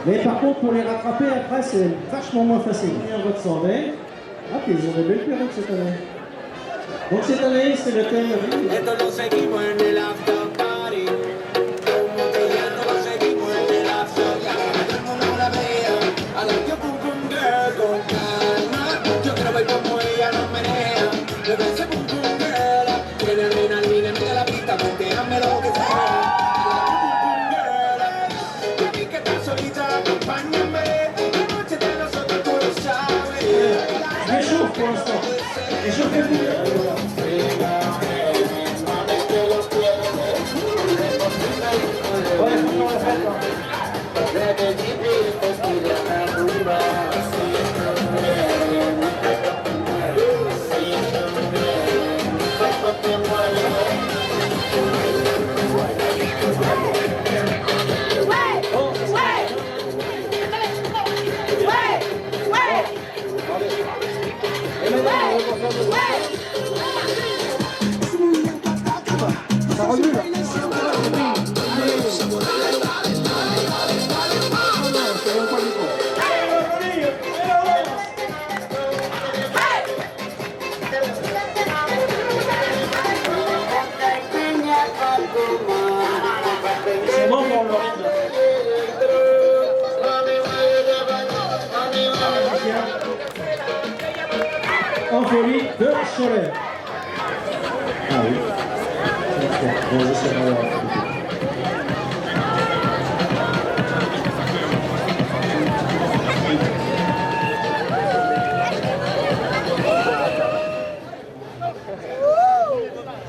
Mais par contre, pour les rattraper après, c'est vachement moins facile. Et un vote 120. Ah, puis ils ont des belles perruques cette année. Donc cette année, c'est le thème. Je m'échauffe pour l'instant. Échauffez-vous. Ouais, faut qu'on la fasse, hein. Ça remue là. C'est bon pour le rythme. En folie de Cholet. Ah oui. Bon, je sais pas.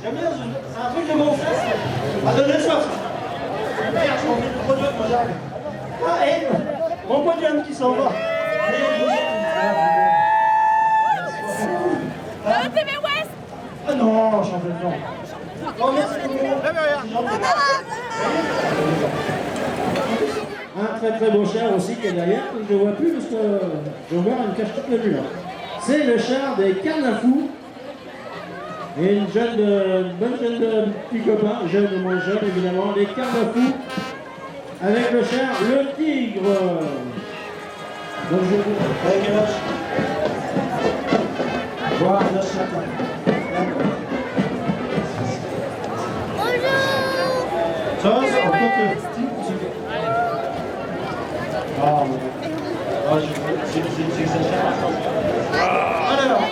J'aime bien, c'est un truc de mon frère. Ah, donnez ça. Merde, j'ai envie de produire, moi j'arrive. Ah, et mon podium qui s'en va. TV West. Ah non, j'en veux pas. Oh, merci beaucoup. Un très très beau char aussi qui est derrière, que je ne vois plus parce que je vois une cache toute le mur. C'est le char des Carnafous. Et une bonne jeune de petits copains, jeune et moins jeune évidemment, les Carnafous, avec le char Le Tigre. Donc je vous avec un match. Voir un match chacun. Ça va, c'est encore que Steve, ah, j'exagère. Alors,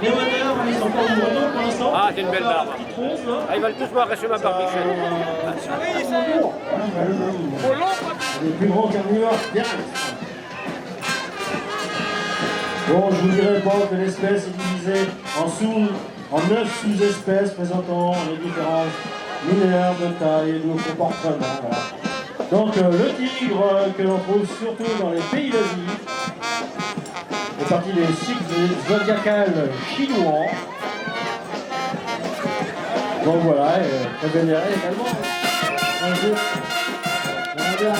les moteurs, ils sont pas au mono pour l'instant. Ah, c'est une belle barbe. Ah, ils veulent tous voir chez ma barbichette. Les plus grands carnivores, direct. Bon, je vous dirai pas que l'espèce est divisée en 9 sous-espèces présentant les différences linéaires de taille et de comportement. Voilà. Donc le tigre que l'on trouve surtout dans les pays d'Asie fait partie des cycles zodiacales chinois. Donc voilà, et très vénéré également. Un jour, on va bien la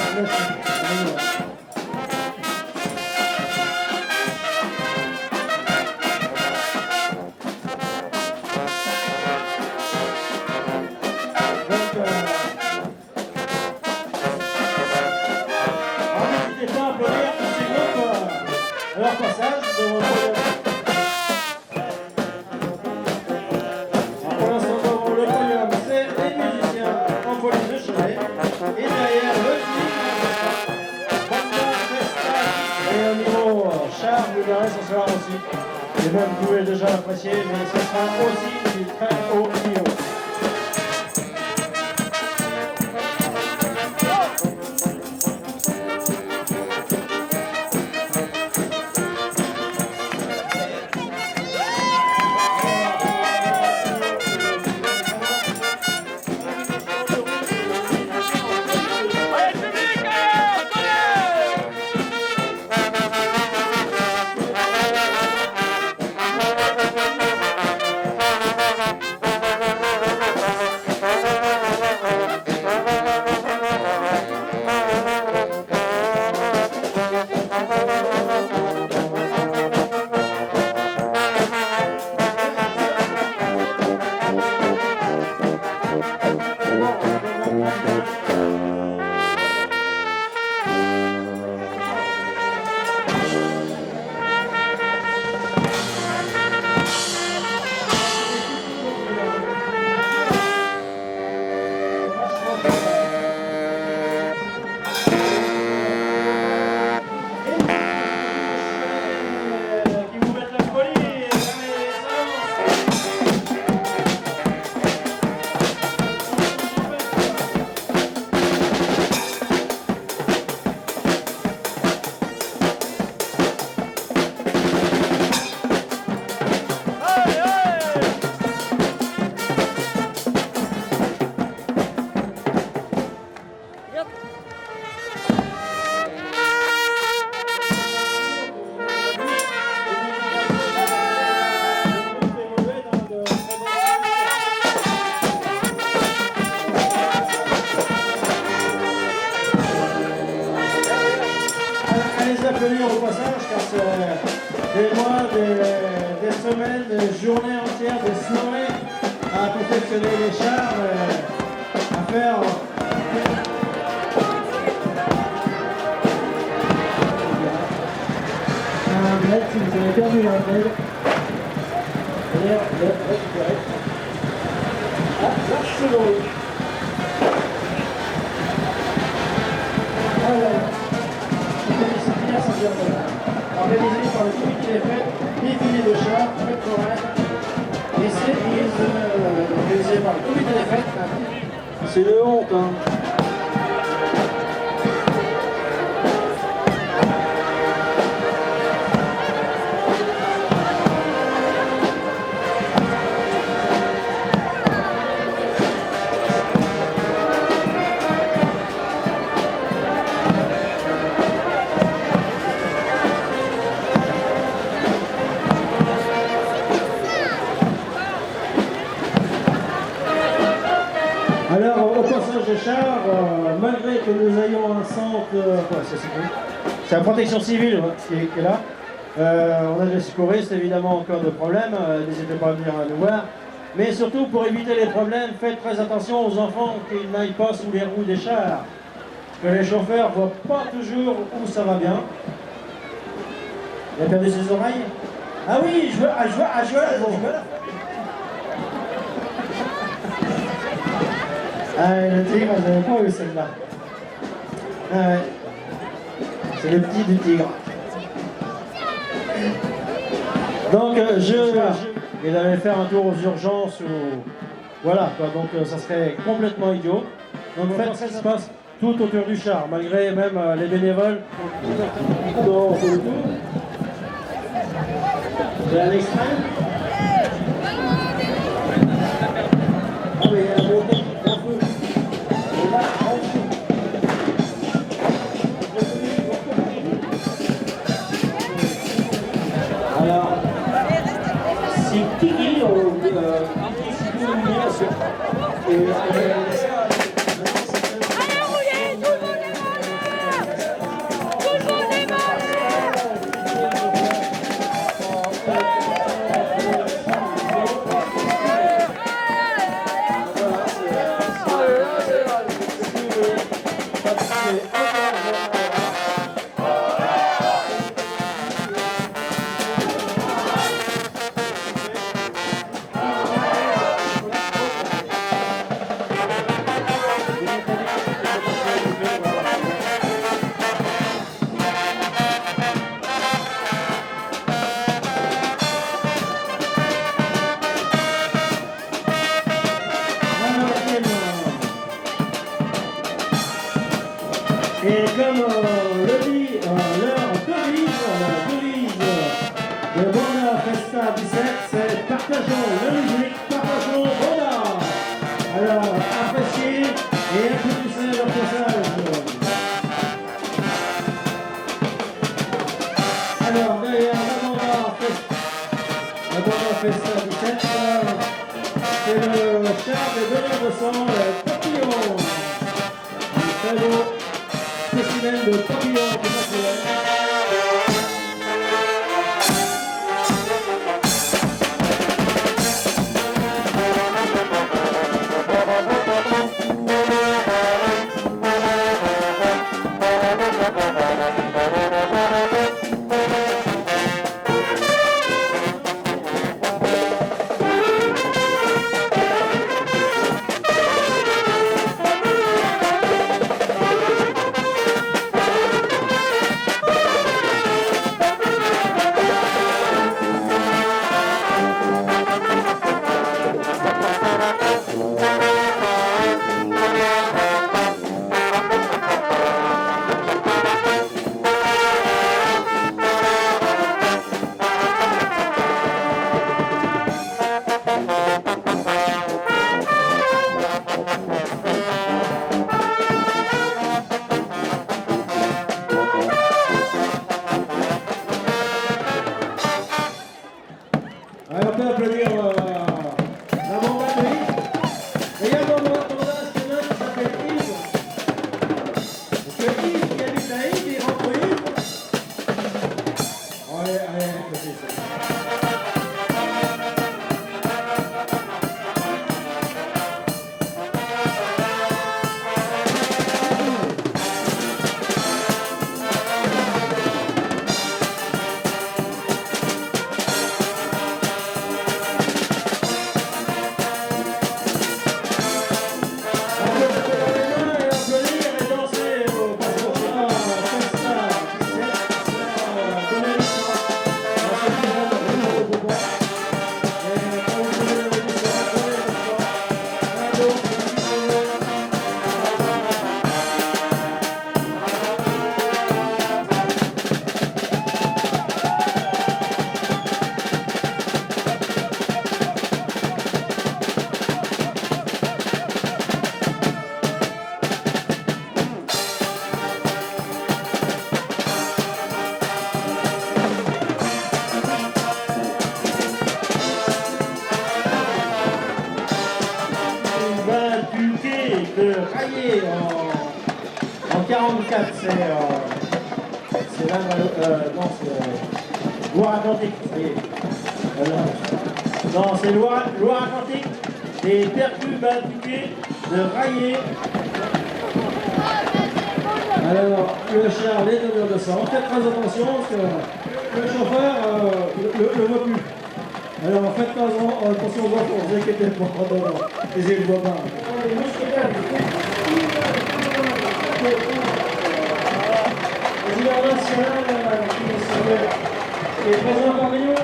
leur passage de votre... Pour l'instant, devant le podium, c'est les musiciens en folie de Cholet. Et derrière, le tigre, Banda Festa. Et au niveau char, vous verrez, ça sera aussi. Et même, vous pouvez déjà l'apprécier, mais ce sera aussi du très haut niveau. les applaudir au passage car c'est des mois, des semaines, des journées entières, des soirées à confectionner les chars, à faire. Un bled, si vous avez perdu un bled. D'ailleurs, le récupérer. Ah, marche sur l'eau. Organisé par le comité des fêtes, défilé de chars, fête foraine, et c'est organisé par le comité des fêtes. C'est de honte, hein. Alors, au passage des chars, malgré que nous ayons un centre, c'est la protection civile qui est là, on a des secouristes évidemment en cas de problème, n'hésitez pas à venir nous voir, mais surtout pour éviter les problèmes, faites très attention aux enfants qui n'aillent pas sous les roues des chars, que les chauffeurs ne voient pas toujours où ça va bien. Il a perdu ses oreilles? Ah oui, je veux Ah, le tigre, je n'avais pas eu celle-là. Ah ouais. C'est le petit du tigre. Donc, il allait faire un tour aux urgences ou. Voilà, quoi. Donc, ça serait complètement idiot. Donc, faites ce qui se passe tout autour du char, malgré même les bénévoles. Donc, on fait le tour. C'est un extrême. Ah, mais il y a un moteur qui prend feu. Alors, si Tiggy, Allez, roulez, tout le monde est malade! Tout le monde est Et comme le dit leur devise de Bonda Festa 17, c'est partageons la musique, partageons Bonda. Alors appréciez et applaudissez leur passage. Alors derrière la Bonda Festa 17, c'est le char des donneurs de sang, le papillon. Très beau. Spécimen de papillon de naturel. raillé en 44, c'est là, non, c'est Loire-Atlantique. Non, c'est Loire-Atlantique, des percus batuqués de raillé. Alors, le char, les donneurs de sang. Faites très attention parce que le chauffeur le voit plus. Alors, faites attention aux enfants, ne vous inquiétez pas, ils ne le voient pas. Les mousquetaires, président national qui est présent parmi nous,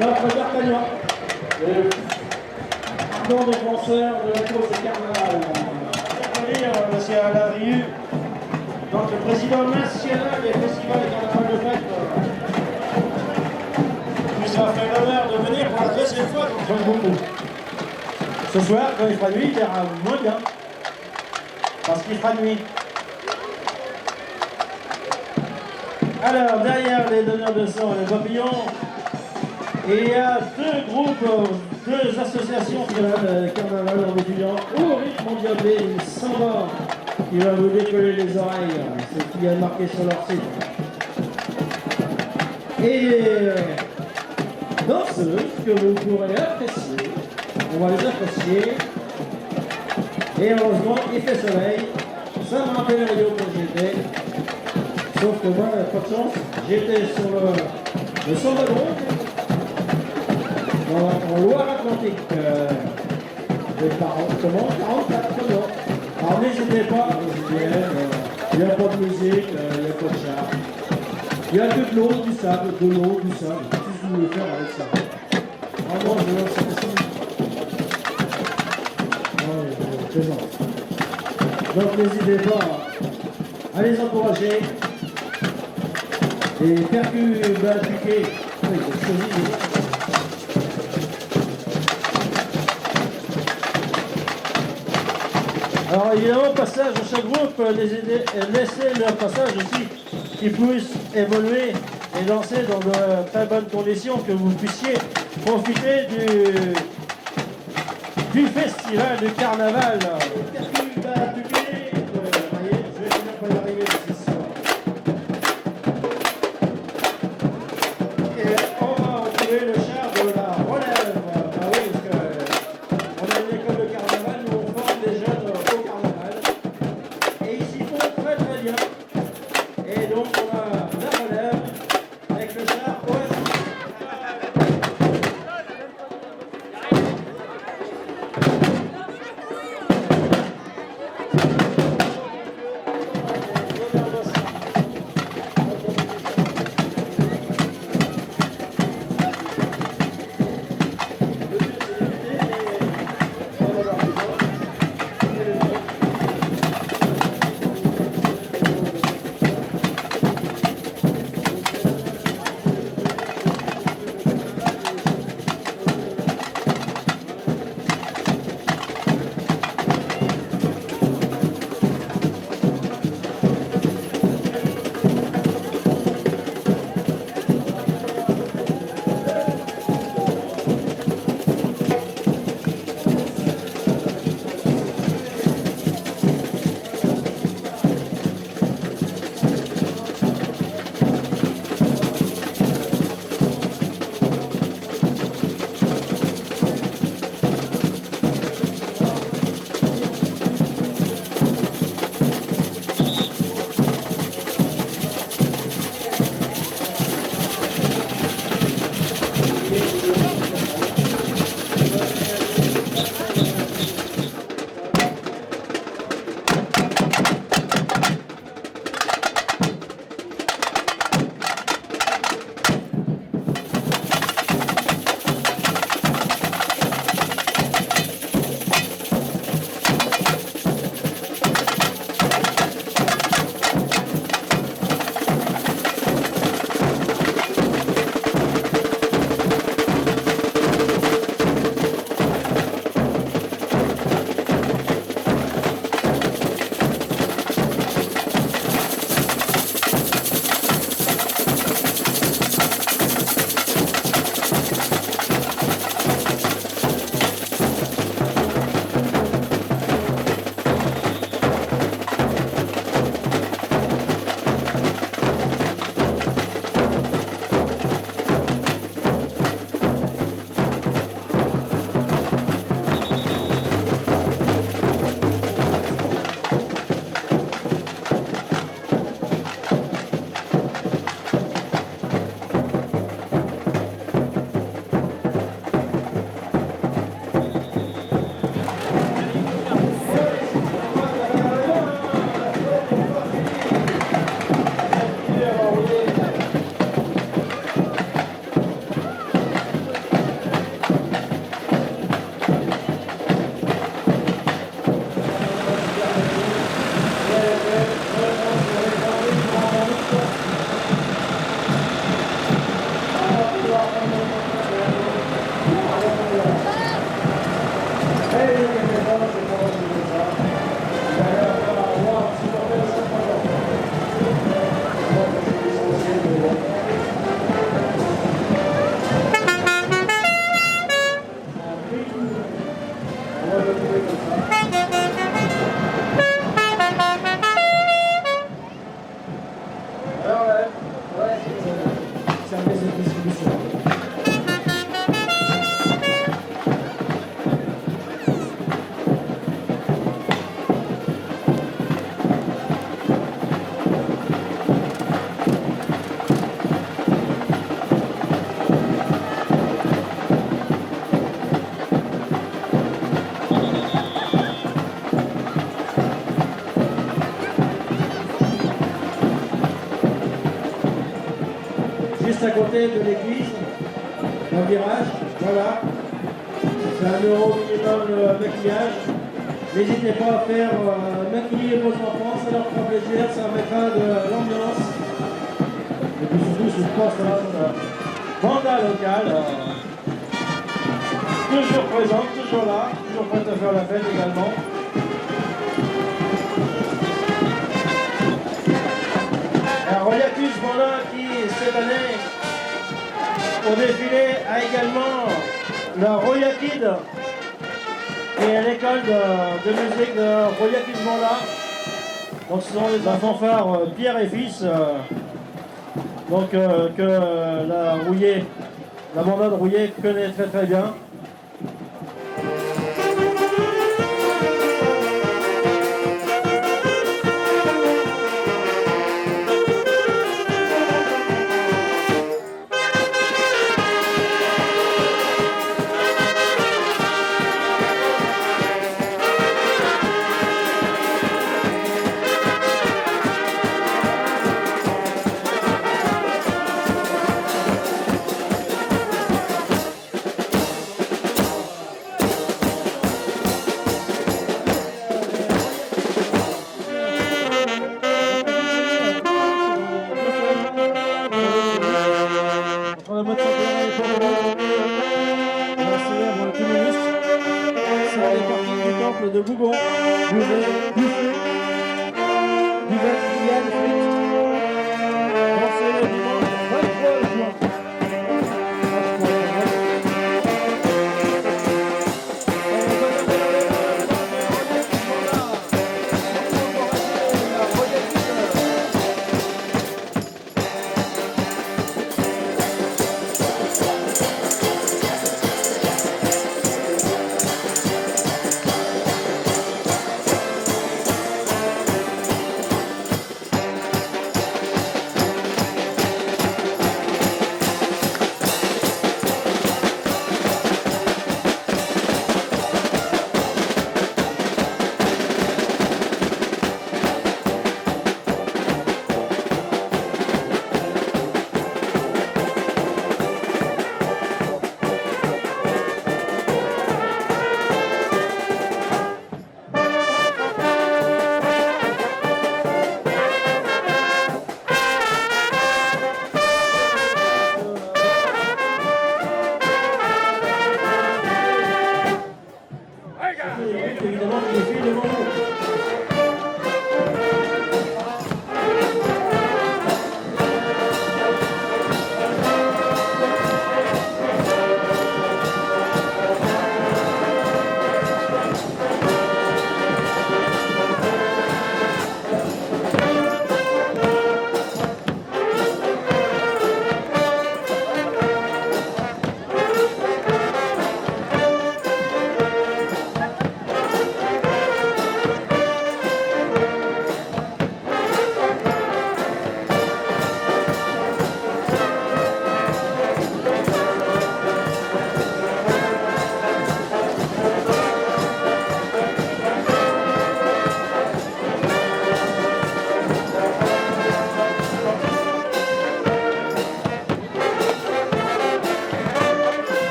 notre D'Artagnan, le grand défenseur de la cause du carnaval. Monsieur Alain Rieu, donc le président national des festivals et carnaval de fête, qui nous a fait l'honneur de venir pour la deuxième fois contre beaucoup. Ce soir, quand il fera nuit, il ira moins bien, parce qu'il fera nuit. Alors, derrière les donneurs de sang et les papillons, il y a deux groupes, deux associations de carnaval en étudiant au rythme mondial, une samba qui va vous décoller les oreilles, c'est ce qui est marqué sur leur site. Et les danseuses que vous pourrez apprécier, on va les apprécier. Et heureusement, il fait soleil, ça me rappelle Rio quand j'y étais. Sauf que moi, pas de chance, j'étais sur le Sambadron, en Loire-Atlantique, des 44 comment. Alors n'hésitez pas, il n'y a pas de musique, il n'y a pas de char. Il y a que de l'eau, du sable, de l'eau, du sable. Qu'est-ce que vous voulez faire avec ça? Ah non, je veux ça aussi. Non, je plaisante. Donc n'hésitez pas à les encourager. Les percus batuqués, oui, j'ai choisi. Alors évidemment, passage à chaque groupe, laissez leur passage aussi, qu'ils puissent évoluer et danser dans de très bonnes conditions, que vous puissiez profiter du festival, du carnaval. Je vais finir par y arriver ce soir. Et on va retrouver le char de la relève. Ah oui, parce qu'on a une école de carnaval où on forme des jeunes au carnaval. Et ils s'y font très très bien. Et donc on a la relève avec le char Oasis. juste à côté de l'église, dans le virage, voilà. C'est 1 € minimum le maquillage. N'hésitez pas à faire maquiller vos enfants, ça leur fera plaisir, ça mettra de l'ambiance. Et puis surtout, je pense que Banda locale, toujours présente, toujours là, toujours prête à faire la fête également. Alors, Royacus Banda qui, cette année, au défilé, a également la Roya Kid, qui est l'école de musique de Royacus Banda. Donc, ce sont les fanfares Pierre et Fils, donc que la banda de Rouillé connaît très très bien. De Bougon, Bouvet, Buffet, Buvette, Yann, Frites. Dansez le dimanche 23 juin. Évidemment, il est fait devant nous.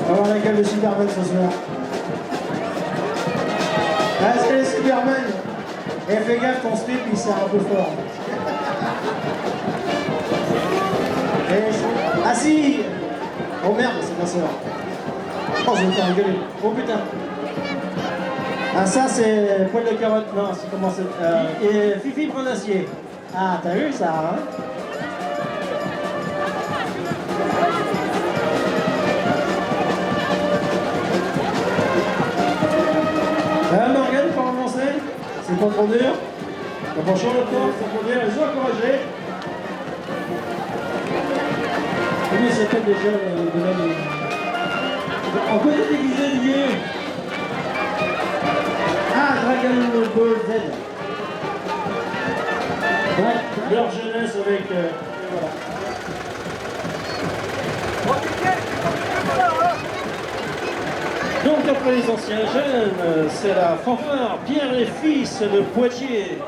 On va voir laquelle de Superman ce soir. Est-ce que les Superman? Et fais gaffe, ton slip il sert un peu fort. Ah si! Oh merde, c'est ma soeur. Oh, je vais me faire rigoler. Oh putain. Ah ça c'est poil de carotte. Non, c'est comment c'est... et Fifi Brun d'Acier. Ah, t'as vu ça, hein? Morgane, pour avancer, c'est pas trop dur. La prochaine fois, c'est trop dur, ils sont encouragés. Comment il s'appelle déjà de l'année? En quoi t'es déguisé, Olivier? Ah, Dragon Ball Z. Ouais, leur jeunesse avec... voilà. Donc après les anciens jeunes, c'est la fanfare Pierre et Fils de Poitiers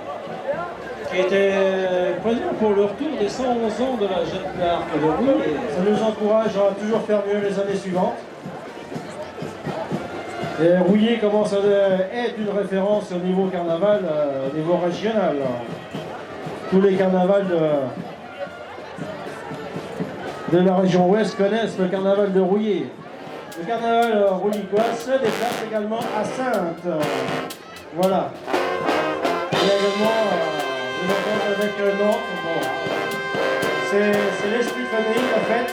qui était présent pour le retour des 111 ans de la Jeanne d'Arc de Rouillé. Ça nous encourage à toujours faire mieux les années suivantes. Et Rouillé commence à être une référence au niveau carnaval, au niveau régional. Tous les carnavals de la région ouest connaissent le carnaval de Rouillé. Le carnaval rouillicois se déplace également à Saintes. Voilà. Il y a également des ententes avec Nantes. Bon. C'est l'esprit de famille en fait.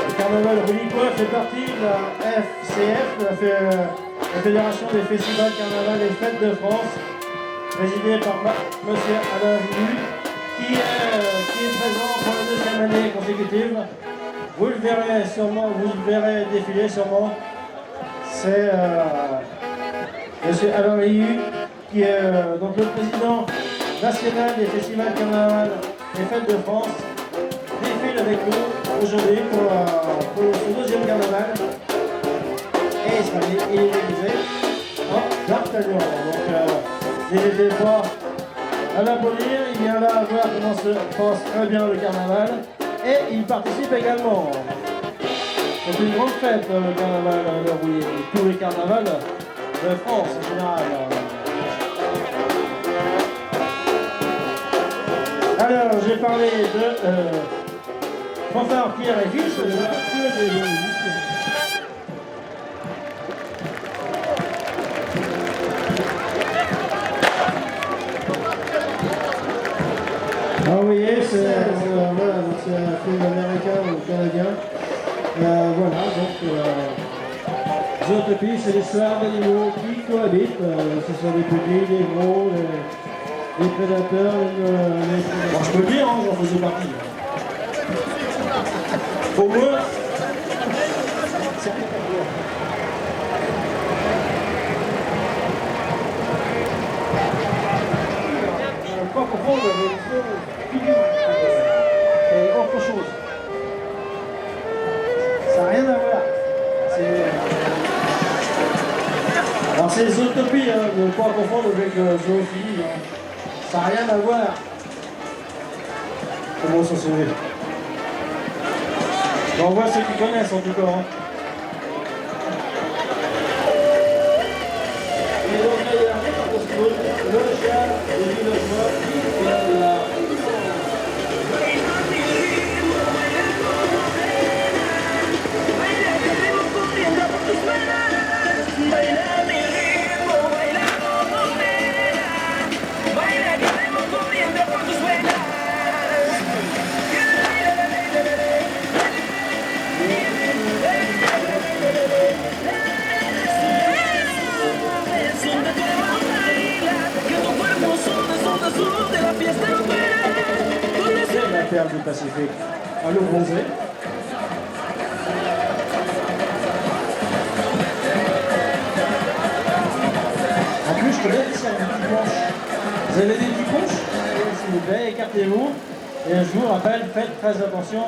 Le carnaval rouillicois fait partie de la FCF, la Fédération des festivals, carnaval et fêtes de France, présidée par M. Alain Vulu, qui est présent pour la deuxième année consécutive. Vous le verrez sûrement, vous le verrez défiler sûrement. C'est M. Alain Vulu, qui est donc le président national des festivals carnaval et fêtes de France, défile avec nous aujourd'hui pour ce deuxième carnaval. Et il est déguisé en D'Artagnan. Donc n'hésitez pas à l'applaudir, il vient là voir comment se passe très bien le carnaval et il participe également. C'est une grande fête le carnaval de Rouillé, tous les carnavals de France en général. Alors j'ai parlé de fanfare Pierre et Fils, Ah, vous voyez, c'est voilà, un film américain ou canadien. Voilà, donc Zootopie, c'est l'histoire d'animaux qui cohabitent. Ce sont des petits, des gros, les prédateurs, les Bon, je peux le dire, hein, j'en faisais partie. Au moins, pas comprendre avec figure et autre chose. Ça n'a rien à voir. Alors c'est Zootopie, hein, ne pas confondre avec zoophilie. Hein. Ça n'a rien à voir. Comment ça se fait? On voit ceux qui connaissent en tout cas. Hein. Et donc là, il y a le chien du village qui fait la... La perle du Pacifique à l'eau bronzée. En plus, je connais ici un petit planche. Vous avez des petits planches? S'il vous plaît, écartez-vous. Et je vous rappelle, faites très attention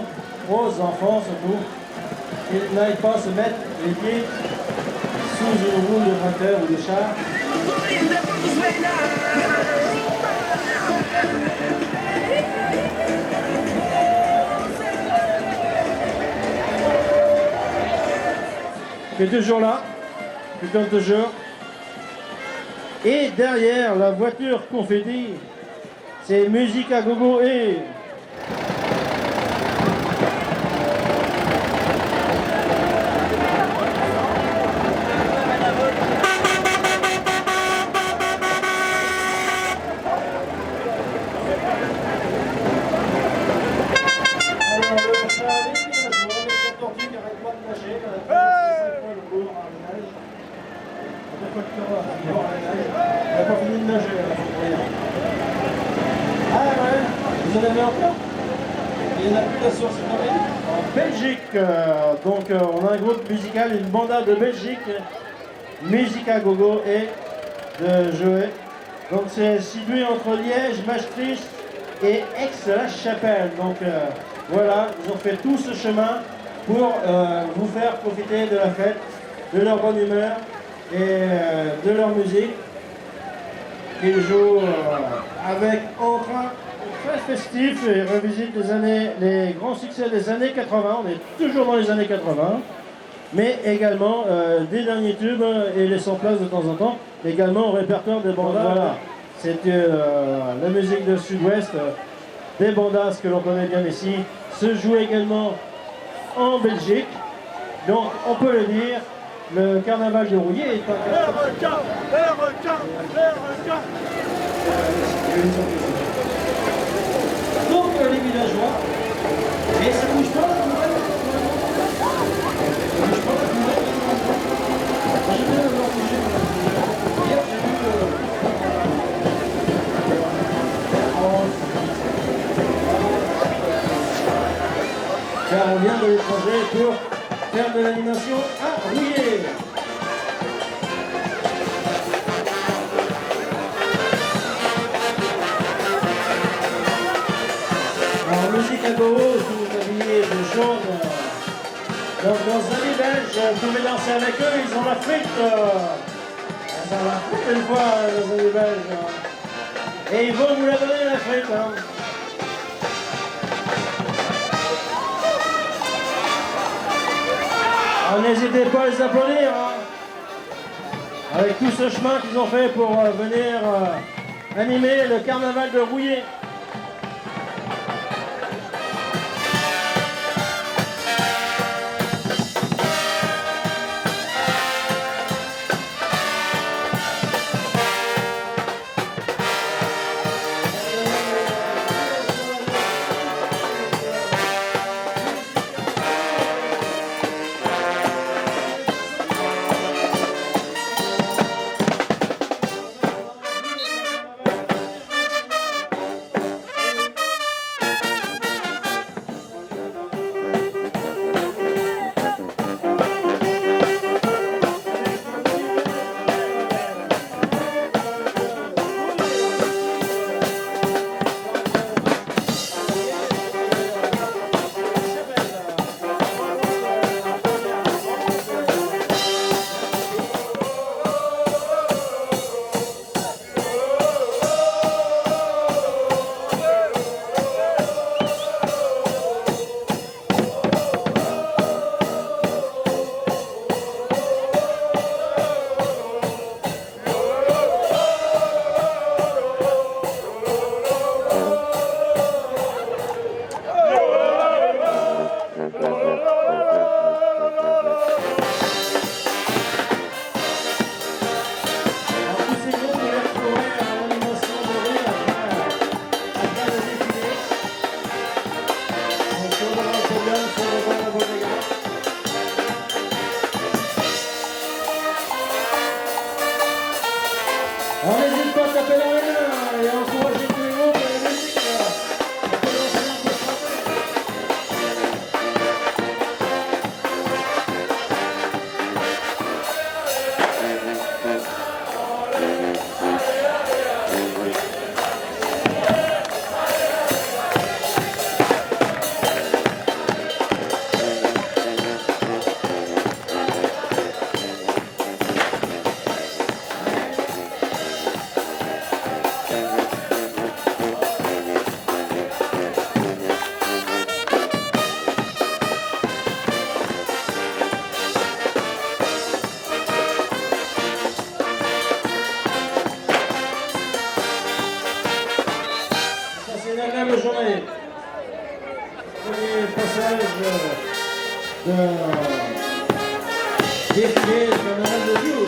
aux enfants surtout. Qu'ils n'aillent pas se mettre les pieds sous une roue de tracteur ou de char. Qui est toujours là, qui comme toujours. Et derrière la voiture confetti, c'est musique à gogo et... Vous en avez encore? Il y en a plus là sur cette année? En Belgique, on a un groupe musical, une banda de Belgique, Musica Gogo et de Joët. Donc c'est situé entre Liège, Maastricht et Aix-la-Chapelle. Donc voilà, ils ont fait tout ce chemin pour vous faire profiter de la fête, de leur bonne humeur et de leur musique. Ils jouent avec entrain très festif et revisite les grands succès des années 80. On est toujours dans les années 80, mais également des derniers tubes et les sans-place de temps en temps, également au répertoire des bandas. Voilà. C'était la musique de Sud-Ouest, des bandas que l'on connaît bien ici, se joue également en Belgique. Donc on peut le dire, le carnaval de Rouillé est un donc les villageois, et ça bouge pas la poubelle. Ça bouge pas la poubelle. J'ai bien avoir bougé dans la poubelle. Hier j'ai vu car on vient de l'étranger pour faire de l'animation à Rouillé. En musique à Goro, si vous habillez de jaune, donc dans un amis belges, vous pouvez danser avec eux, ils ont la frite. Ils ont la frite une fois, les amis belges. Et ils vont vous la donner, la frite. Hein. Alors, n'hésitez pas à les applaudir. Hein. Avec tout ce chemin qu'ils ont fait pour venir animer le carnaval de Rouillé. On n'hésite pas à taper dans les mains et à encourager tous les groupes et la musique. Journée. Premier passage de défilé du carnaval de jour.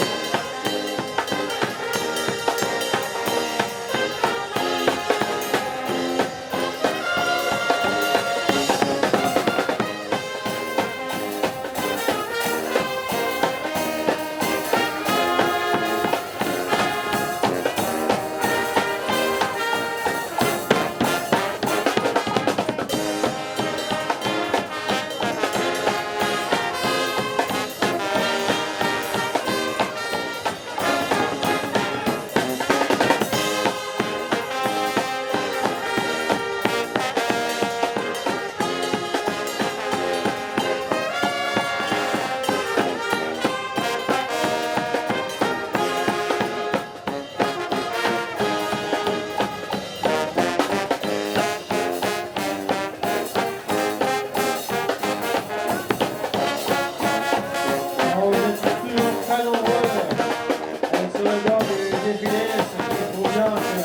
lors des défilés, ça fait trop bien que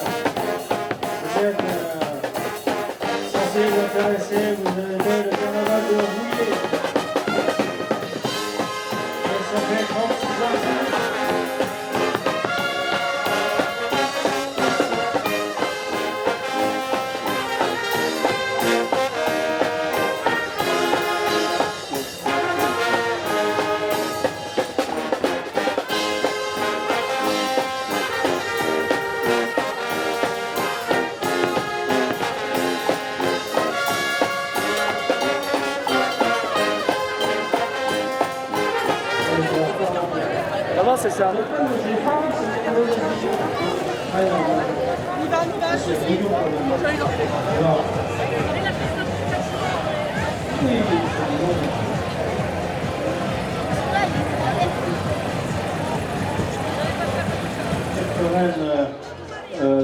vous êtes censé vous intéresser, vous avez le carnaval de Rouillé. Et ça fait 36 ans. Comment c'est ça?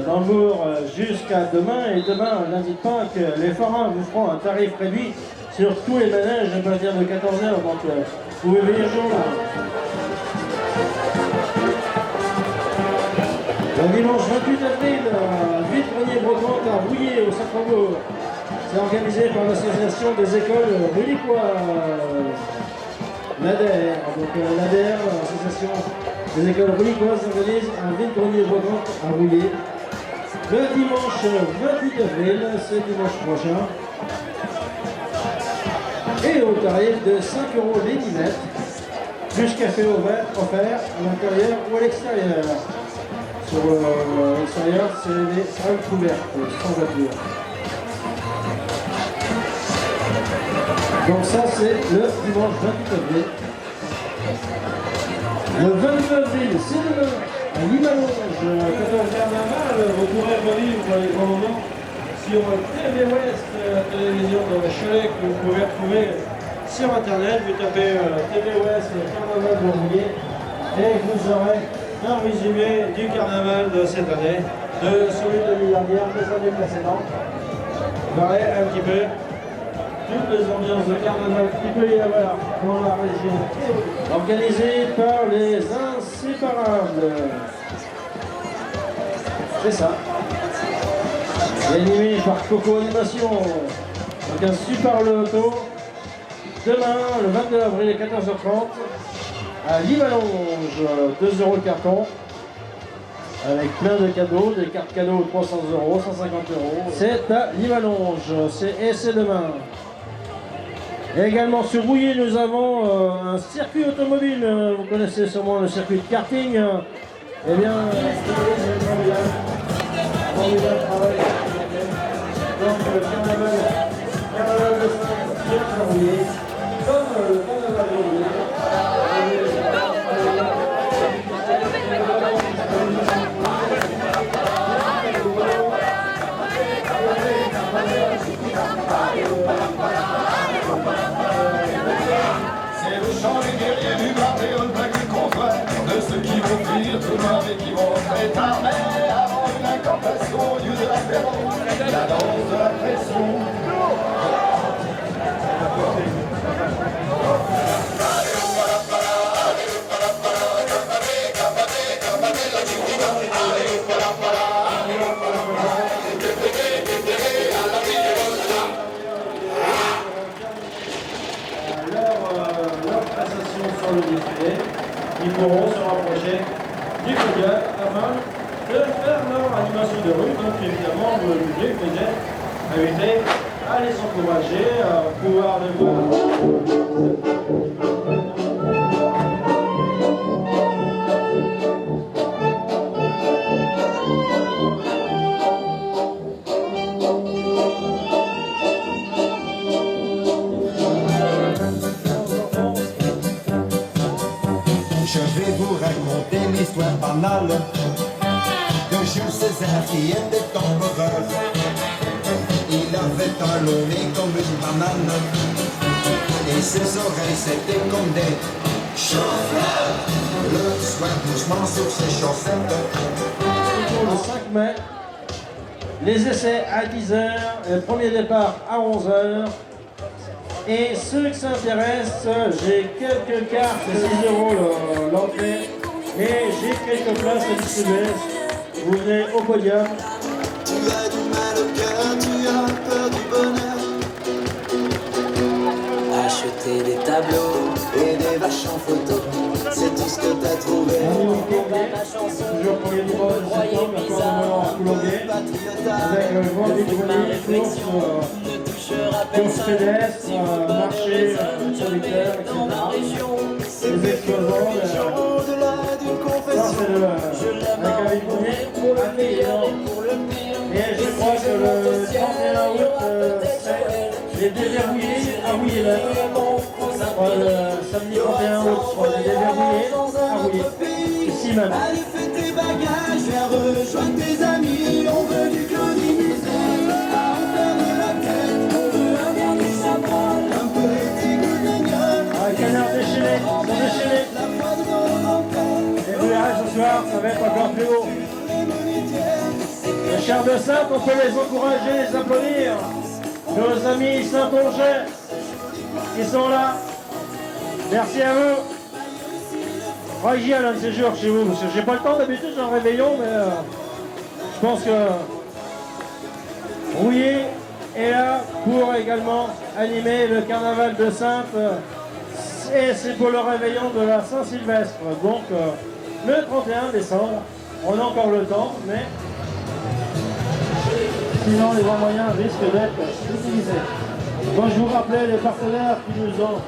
D'Hambourg jusqu'à demain, et demain, lundi de Pâques, les forains vous feront un tarif réduit sur tous les manèges à partir de 14h, donc vous pouvez venir jour là. Le dimanche 28 avril, vide-grenier-brocante à Rouillé au Sacrambourg. C'est organisé par l'association des écoles Rulicois, l'ADER. Donc l'ADER, l'association des écoles Rulicoises, organise un vide-grenier-brocante à Rouillé. Le dimanche 28 avril, c'est dimanche prochain. Et au tarif de 5 € l'élimètre, plus café offert à l'intérieur ou à l'extérieur. Sur l'extérieur, c'est les salles couvertes, sans voiture. Donc ça, c'est le dimanche 28 avril. Le 22 avril, c'est demain, à Limalonge, 14 carnaval. Vous pourrez revivre les grands moments sur TV Ouest, la télévision de Cholet, que vous pouvez retrouver sur Internet. Vous tapez TV Ouest, carnaval de Rouillé, et vous aurez un résumé du carnaval de cette année, de celui de l'année dernière, des années précédentes. Vous verrez un petit peu toutes les ambiances de carnaval qu'il peut y avoir dans la région, organisées par les Inséparables. C'est ça. Et animé par Coco Animation. Donc un super loto. Demain, le 22 avril à 14h30, à Limalonge, 2 € le carton. Avec plein de cadeaux, des cartes cadeaux 300 €, 150 €. C'est à Limalonge, et c'est demain. Et également sur Rouillé, nous avons un circuit automobile. Vous connaissez sûrement le circuit de karting. Eh bien, c'est formidable travail. Donc, le carnaval de Saint-Rouillé, comme le carnaval de Rouillé. C'est le chant des guerriers du barbéol vaincu contre de ceux qui vont fuir tout loin et qui vont être armés avant une incantation au lieu de l'apéro, la danse de la pression. Sur le défilé, ils pourront se rapprocher du podium afin de faire leur animation de rue. Donc évidemment, le public peut être invité à les encourager, à pouvoir le voir. Je vais vous raconter l'histoire banale de Jules César qui était empereur. Il avait un long nez comme une banane et ses oreilles c'était comme des chauffe-fleurs. Le soir doucement sur ses chaussettes. Le 5 mai, les essais à 10h, le premier départ à 11h. Et ceux qui s'intéressent, j'ai quelques cartes, 6 € l'entrée. Et j'ai quelques places à distribuer. Vous venez au podium. Tu as du mal au cœur, tu as peur du bonheur. Acheter des tableaux Et des vaches en photo, c'est tout ce que t'as trouvé. On est au Coulombier. Toujours pour les dimanches de septembre, encore en Coulombier. Avec le grand dégrenier, course pédestre, marché, producteur, etc. Les exposants, ça c'est avec un dégrenier et je crois que le 31 août, j'ai déverrouillé à Rouillé. Samedi 31 août, j'ai déverrouillé à Rouillé. Ici même. Allez, fais tes bagages, viens rejoindre tes amis. On veut du Claudie Musette, à en faire de la tête. On veut un dernier chabrol, un petit goût de mignonne. Un canard déchaîné, ils sont déchaînés. La voix de nos antennes. Et vous verrez ce soir, ça va être encore plus haut. Les chars de Sainte, on peut les encourager, les applaudir. Nos amis Saint-Onget, qui sont là. Merci à vous. Moi, j'y ai l'un de ces jours chez vous, parce que j'ai pas le temps d'habitude, j'ai un réveillon, mais je pense que Rouillé est là pour également animer le carnaval de Sainte. Et c'est pour le réveillon de la Saint-Sylvestre. Donc, le 31 décembre, on a encore le temps, mais sinon les grands moyens risquent d'être utilisés. Donc, je vous rappelais les partenaires qui nous ont